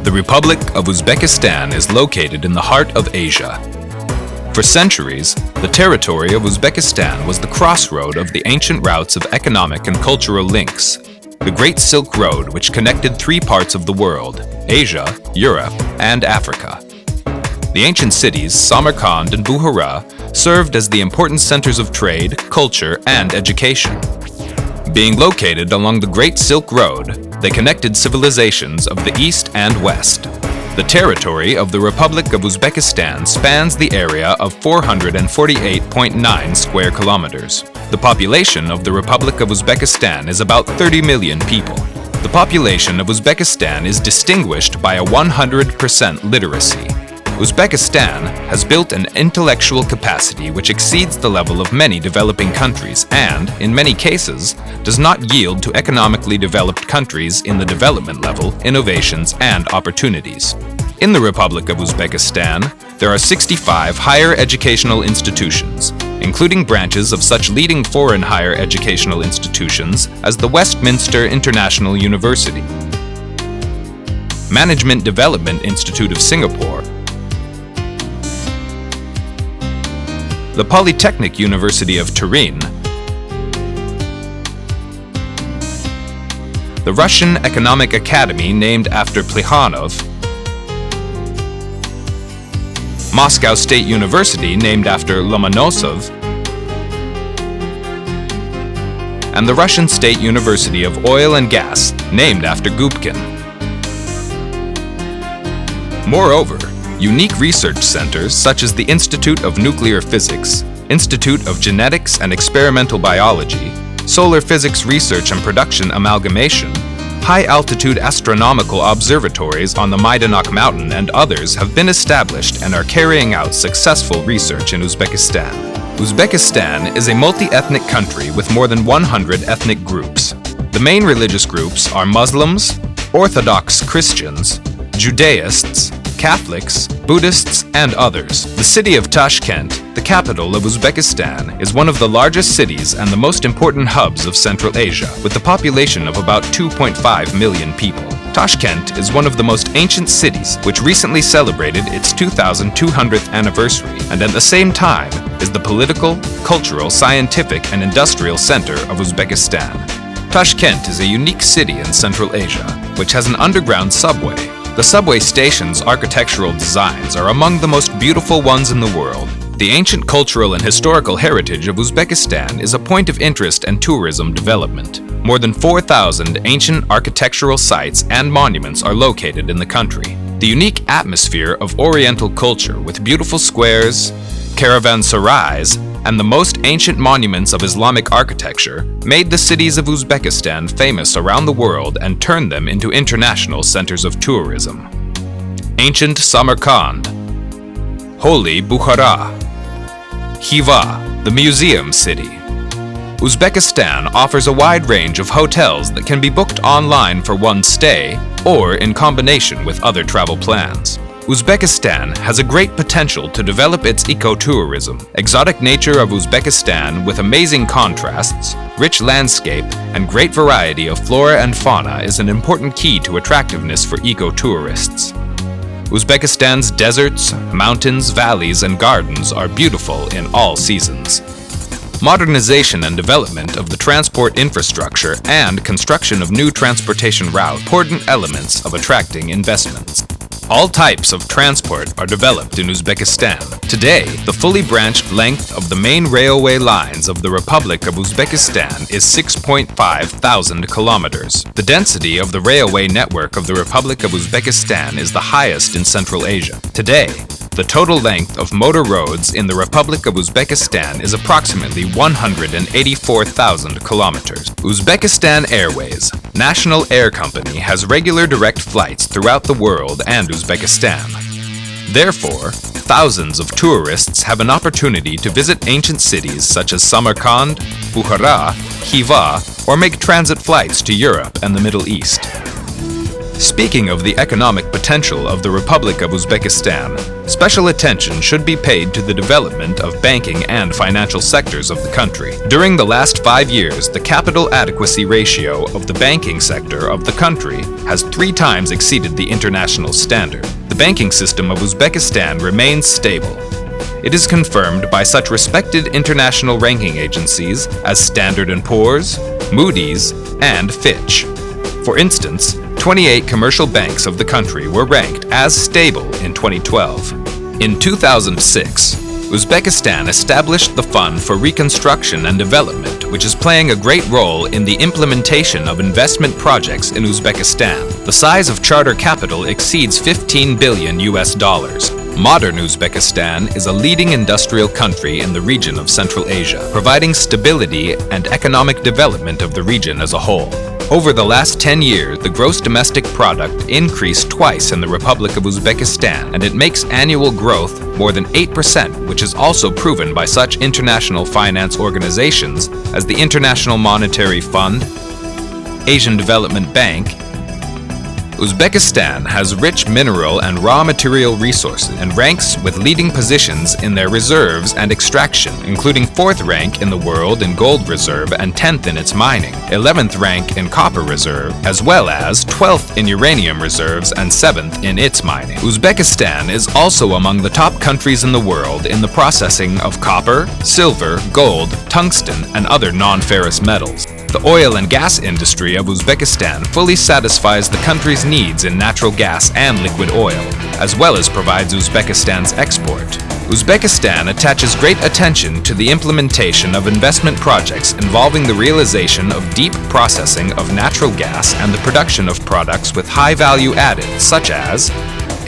The Republic of Uzbekistan is located in the heart of Asia. For centuries, the territory of Uzbekistan was the crossroad of the ancient routes of economic and cultural links. The Great Silk Road, which connected three parts of the world: Asia, Europe, and Africa. The ancient cities, Samarkand and Bukhara, served as the important centers of trade, culture, and education. Being located along the Great Silk Road, they connected civilizations of the East and West. The territory of the Republic of Uzbekistan spans the area of 448.9 square kilometers. The population of the Republic of Uzbekistan is about 30 million people. The population of Uzbekistan is distinguished by a 100% literacy. Uzbekistan has built an intellectual capacity which exceeds the level of many developing countries and, in many cases, does not yield to economically developed countries in the development level, innovations, and opportunities. In the Republic of Uzbekistan, there are 65 higher educational institutions, including branches of such leading foreign higher educational institutions as the Westminster International University, Management Development Institute of Singapore, the Polytechnic University of Turin, the Russian Economic Academy named after Plekhanov, Moscow State University named after Lomonosov, and the Russian State University of Oil and Gas named after Gubkin. Moreover, unique research centers such as the Institute of Nuclear Physics, Institute of Genetics and Experimental Biology, Solar Physics Research and Production Amalgamation, high-altitude astronomical observatories on the Majdanek Mountain and others have been established and are carrying out successful research in Uzbekistan. Uzbekistan is a multi-ethnic country with more than 100 ethnic groups. The main religious groups are Muslims, Orthodox Christians, Judaists, Catholics, Buddhists, and others. The city of Tashkent, the capital of Uzbekistan, is one of the largest cities and the most important hubs of Central Asia, with a population of about 2.5 million people. Tashkent is one of the most ancient cities, which recently celebrated its 2200th anniversary, and at the same time is the political, cultural, scientific, and industrial center of Uzbekistan. Tashkent is a unique city in Central Asia, which has an underground subway. The subway station's architectural designs are among the most beautiful ones in the world. The ancient cultural and historical heritage of Uzbekistan is a point of interest and tourism development. More than 4,000 ancient architectural sites and monuments are located in the country. The unique atmosphere of Oriental culture with beautiful squares, caravanserais, and the most ancient monuments of Islamic architecture made the cities of Uzbekistan famous around the world and turned them into international centers of tourism. Ancient Samarkand, Holy Bukhara, Khiva, the museum city. Uzbekistan offers a wide range of hotels that can be booked online for one stay or in combination with other travel plans. Uzbekistan has a great potential to develop its ecotourism. Exotic nature of Uzbekistan with amazing contrasts, rich landscape, and great variety of flora and fauna is an important key to attractiveness for eco-tourists. Uzbekistan's deserts, mountains, valleys, and gardens are beautiful in all seasons. Modernization and development of the transport infrastructure and construction of new transportation routes are important elements of attracting investments. All types of transport are developed in Uzbekistan. Today, the fully branched length of the main railway lines of the Republic of Uzbekistan is 6,500 kilometers. The density of the railway network of the Republic of Uzbekistan is the highest in Central Asia. Today, the total length of motor roads in the Republic of Uzbekistan is approximately 184,000 kilometers. Uzbekistan Airways, national air company, has regular direct flights throughout the world and Uzbekistan. Therefore, thousands of tourists have an opportunity to visit ancient cities such as Samarkand, Bukhara, Khiva, or make transit flights to Europe and the Middle East. Speaking of the economic potential of the Republic of Uzbekistan, special attention should be paid to the development of banking and financial sectors of the country. During the last 5 years, the capital adequacy ratio of the banking sector of the country has 3 times exceeded the international standard. The banking system of Uzbekistan remains stable. It is confirmed by such respected international ranking agencies as Standard & Poor's, Moody's, and Fitch. For instance, 28 commercial banks of the country were ranked as stable in 2012. In 2006, Uzbekistan established the Fund for Reconstruction and Development, which is playing a great role in the implementation of investment projects in Uzbekistan. The size of charter capital exceeds $15 billion. Modern Uzbekistan is a leading industrial country in the region of Central Asia, providing stability and economic development of the region as a whole. Over the last 10 years, the gross domestic product increased twice in the Republic of Uzbekistan, and it makes annual growth more than 8%, which is also proven by such international finance organizations as the International Monetary Fund, Asian Development Bank. Uzbekistan has rich mineral and raw material resources and ranks with leading positions in their reserves and extraction, including 4th rank in the world in gold reserve and 10th in its mining, 11th rank in copper reserve, as well as 12th in uranium reserves and 7th in its mining. Uzbekistan is also among the top countries in the world in the processing of copper, silver, gold, tungsten, and other non-ferrous metals. The oil and gas industry of Uzbekistan fully satisfies the country's needs in natural gas and liquid oil, as well as provides Uzbekistan's export. Uzbekistan attaches great attention to the implementation of investment projects involving the realization of deep processing of natural gas and the production of products with high value added, such as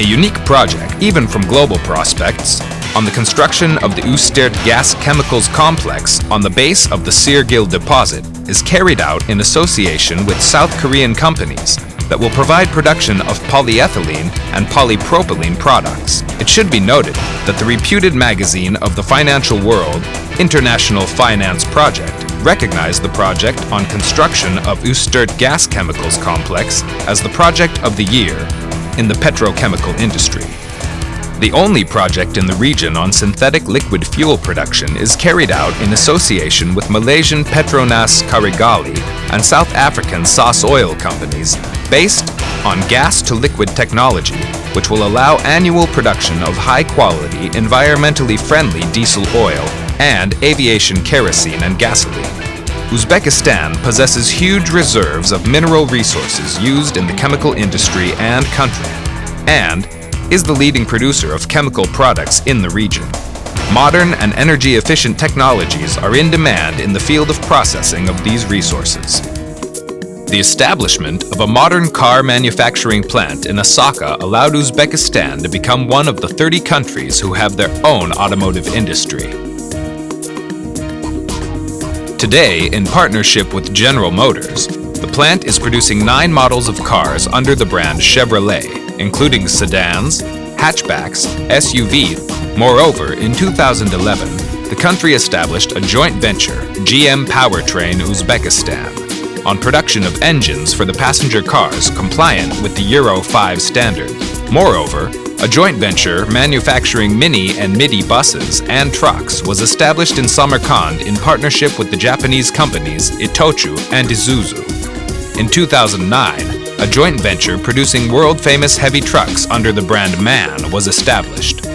a unique project, even from global prospects, on the construction of the Uzbekistan Gas Chemicals Complex on the base of the Sirgil deposit is carried out in association with South Korean companies that will provide production of polyethylene and polypropylene products. It should be noted that the reputed magazine of the financial world, International Finance Project, recognized the project on construction of Uzbekistan Gas Chemicals Complex as the project of the year in the petrochemical industry. The only project in the region on synthetic liquid fuel production is carried out in association with Malaysian Petronas Carigali and South African SAS Oil companies based on gas-to-liquid technology, which will allow annual production of high-quality, environmentally friendly diesel oil and aviation kerosene and gasoline. Uzbekistan possesses huge reserves of mineral resources used in the chemical industry and country, and is the leading producer of chemical products in the region. Modern and energy-efficient technologies are in demand in the field of processing of these resources. The establishment of a modern car manufacturing plant in Osaka allowed Uzbekistan to become one of the 30 countries who have their own automotive industry. Today, in partnership with General Motors, the plant is producing 9 models of cars under the brand Chevrolet, including sedans, hatchbacks, SUVs. Moreover, in 2011, the country established a joint venture, GM Powertrain Uzbekistan, on production of engines for the passenger cars compliant with the Euro 5 standard. Moreover, a joint venture manufacturing mini and midi buses and trucks was established in Samarkand in partnership with the Japanese companies Itochu and Isuzu. In 2009, a joint venture producing world-famous heavy trucks under the brand MAN was established.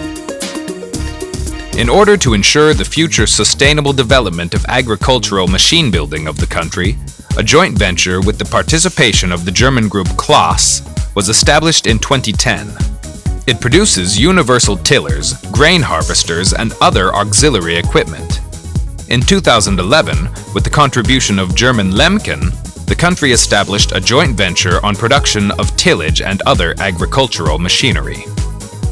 In order to ensure the future sustainable development of agricultural machine building of the country, a joint venture with the participation of the German group Klaas was established in 2010. It produces universal tillers, grain harvesters, and other auxiliary equipment. In 2011, with the contribution of German Lemken, the country established a joint venture on production of tillage and other agricultural machinery.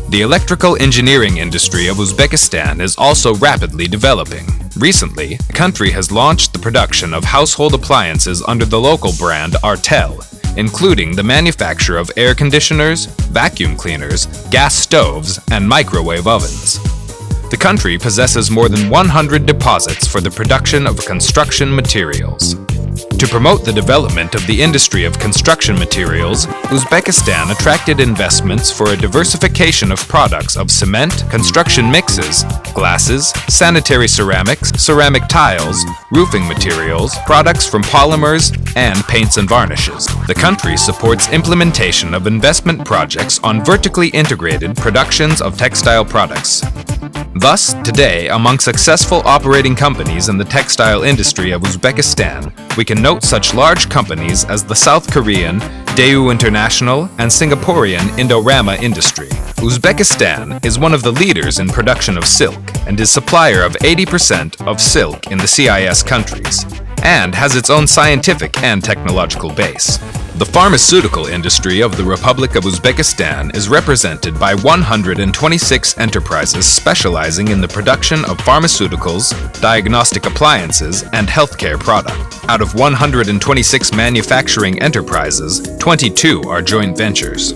The electrical engineering industry of Uzbekistan is also rapidly developing. Recently, the country has launched the production of household appliances under the local brand Artel, including the manufacture of air conditioners, vacuum cleaners, gas stoves, and microwave ovens. The country possesses more than 100 deposits for the production of construction materials. To promote the development of the industry of construction materials, Uzbekistan attracted investments for a diversification of products of cement, construction mixes, glasses, sanitary ceramics, ceramic tiles, roofing materials, products from polymers, and paints and varnishes. The country supports implementation of investment projects on vertically integrated productions of textile products. Thus, today, among successful operating companies in the textile industry of Uzbekistan, we can note such large companies as the South Korean Daewoo International and Singaporean Indorama Industry. Uzbekistan is one of the leaders in production of silk and is supplier of 80% of silk in the CIS countries, and has its own scientific and technological base. The pharmaceutical industry of the Republic of Uzbekistan is represented by 126 enterprises specializing in the production of pharmaceuticals, diagnostic appliances, and healthcare products. Out of 126 manufacturing enterprises, 22 are joint ventures.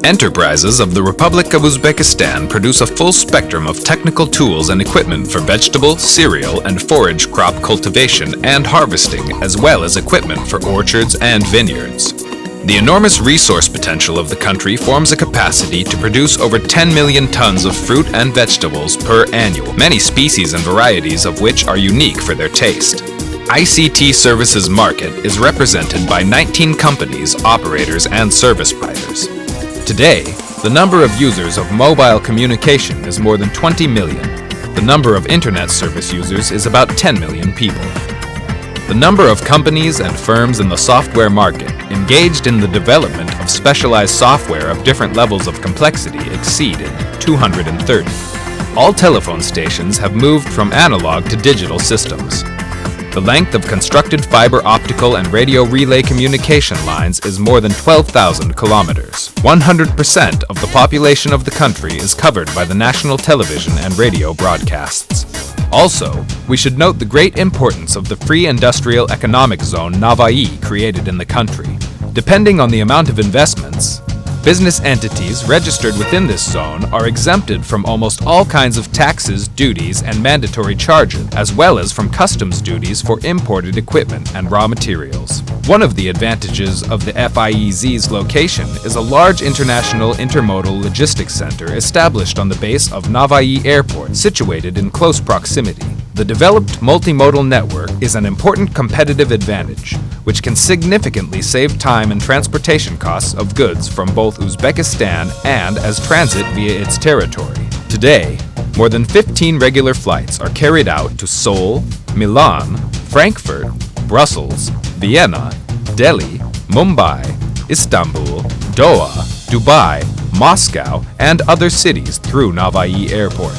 Enterprises of the Republic of Uzbekistan produce a full spectrum of technical tools and equipment for vegetable, cereal, and forage crop cultivation and harvesting, as well as equipment for orchards and vineyards. The enormous resource potential of the country forms a capacity to produce over 10 million tons of fruit and vegetables per annum, many species and varieties of which are unique for their taste. ICT services market is represented by 19 companies, operators, and service providers. Today, the number of users of mobile communication is more than 20 million. The number of internet service users is about 10 million people. The number of companies and firms in the software market engaged in the development of specialized software of different levels of complexity exceeded 230. All telephone stations have moved from analog to digital systems. The length of constructed fiber optical and radio relay communication lines is more than 12,000 kilometers. 100% of the population of the country is covered by the national television and radio broadcasts. Also, we should note the great importance of the Free Industrial Economic Zone Navai created in the country. Depending on the amount of investments, business entities registered within this zone are exempted from almost all kinds of taxes, duties, and mandatory charges, as well as from customs duties for imported equipment and raw materials. One of the advantages of the FIEZ's location is a large international intermodal logistics center established on the base of Navai Airport, situated in close proximity. The developed multimodal network is an important competitive advantage, which can significantly save time and transportation costs of goods from both Uzbekistan and as transit via its territory. Today, more than 15 regular flights are carried out to Seoul, Milan, Frankfurt, Brussels, Vienna, Delhi, Mumbai, Istanbul, Doha, Dubai, Moscow, and other cities through Navai Airport.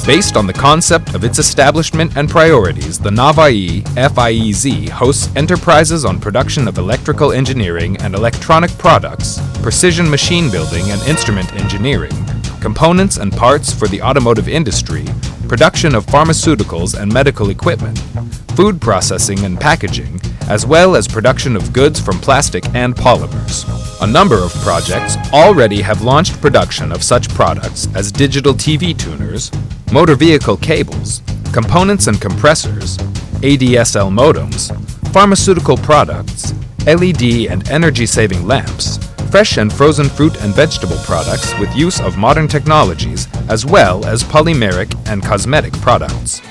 Based on the concept of its establishment and priorities, the Navai FIEZ hosts enterprises on production of electrical engineering and electronic products, precision machine building and instrument engineering, components and parts for the automotive industry, production of pharmaceuticals and medical equipment, food processing and packaging, as well as production of goods from plastic and polymers. A number of projects already have launched production of such products as digital TV tuners, motor vehicle cables, components and compressors, ADSL modems, pharmaceutical products, LED and energy-saving lamps, fresh and frozen fruit and vegetable products with use of modern technologies, as well as polymeric and cosmetic products.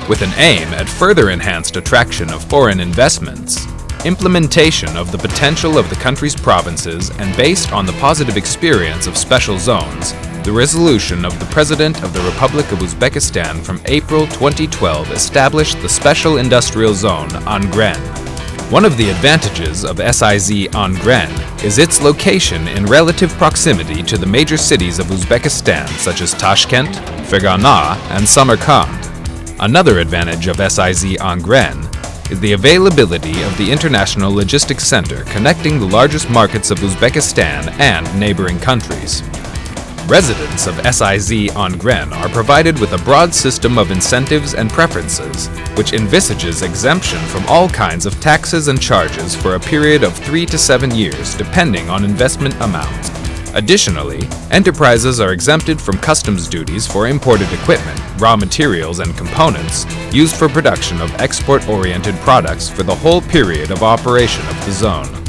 With an aim at further enhanced attraction of foreign investments, implementation of the potential of the country's provinces, and based on the positive experience of special zones, the resolution of the President of the Republic of Uzbekistan from April 2012 established the Special Industrial Zone Angren. One of the advantages of SIZ Angren is its location in relative proximity to the major cities of Uzbekistan such as Tashkent, Fergana, and Samarkand. Another advantage of SIZ Angren is the availability of the International Logistics Center connecting the largest markets of Uzbekistan and neighboring countries. Residents of SIZ Angren are provided with a broad system of incentives and preferences, which envisages exemption from all kinds of taxes and charges for a period of 3 to 7 years, depending on investment amount. Additionally, enterprises are exempted from customs duties for imported equipment, raw materials, and components used for production of export-oriented products for the whole period of operation of the zone.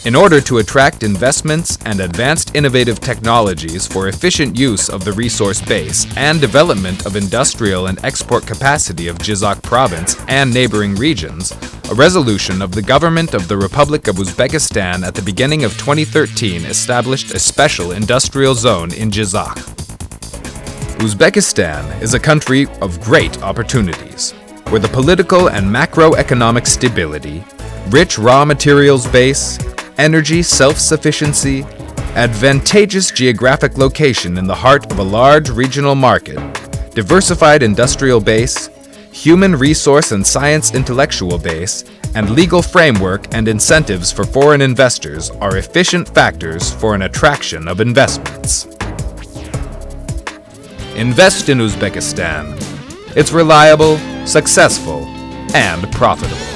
In order to attract investments and advanced innovative technologies for efficient use of the resource base and development of industrial and export capacity of Jizak province and neighboring regions, a resolution of the government of the Republic of Uzbekistan at the beginning of 2013 established a special industrial zone in Jizak. Uzbekistan is a country of great opportunities, where the political and macroeconomic stability, rich raw materials base, energy self-sufficiency, advantageous geographic location in the heart of a large regional market, diversified industrial base, human resource and science intellectual base, and legal framework and incentives for foreign investors are efficient factors for an attraction of investments. Invest in Uzbekistan. It's reliable, successful, and profitable.